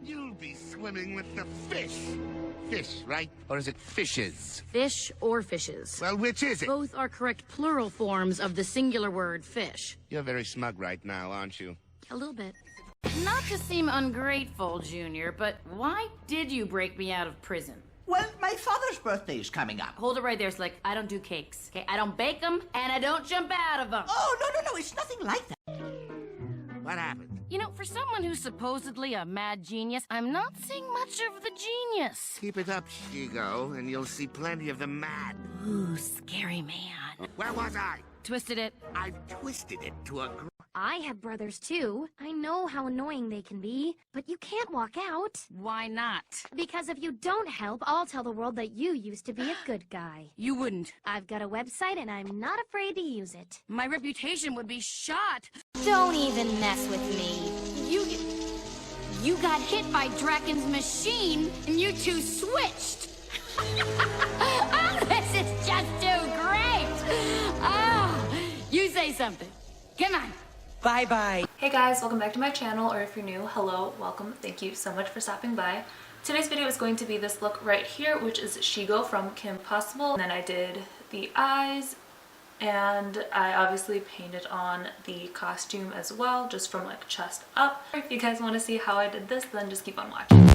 You'll be swimming with the fish. Fish, right? Or is it fishes? Fish or fishes. Well, which is it? Both are correct plural forms of the singular word fish. You're very smug right now, aren't you? A little bit. Not to seem ungrateful, Junior, but why did you break me out of prison? Well, my father's birthday is coming up. Hold it right there, Slick. I don't do cakes, okay? I don't bake them, and I don't jump out of them. Oh, no, it's nothing like that. What happened? You know, for someone who's supposedly a mad genius, I'm not seeing much of the genius. Keep it up, Shigo, and you'll see plenty of the mad. Ooh, scary man. Where was I? Twisted it. I've twisted it to a... I have brothers too. I know how annoying they can be, but you can't walk out. Why not? Because if you don't help, I'll tell the world that you used to be a good guy. You wouldn't. I've got a website and I'm not afraid to use it. My reputation would be shot. Don't even mess with me. You got hit by Draken's machine, and you two switched. Oh, this is just too great. Oh, you say something. Come on. Bye-bye. Hey guys, welcome back to my channel, or if you're new, hello, welcome, thank you so much for stopping by. Today's video is going to be this look right here, which is Shigo from Kim Possible. And then I did the eyes, and I obviously painted on the costume as well, just from like chest up. If you guys want to see how I did this, then just keep on watching.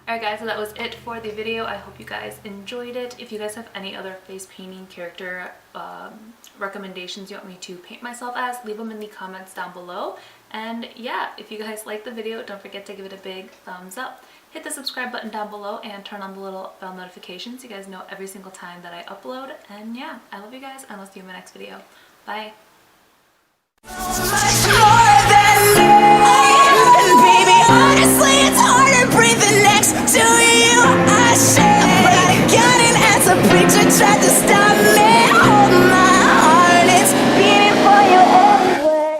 Alright guys, so that was it for the video. I hope you guys enjoyed it. If you guys have any other face painting character recommendations you want me to paint myself as, leave them in the comments down below. And yeah, if you guys like the video, don't forget to give it a big thumbs up. Hit the subscribe button down below and turn on the little bell notifications so you guys know every single time that I upload. And yeah, I love you guys and I'll see you in my next video. Bye!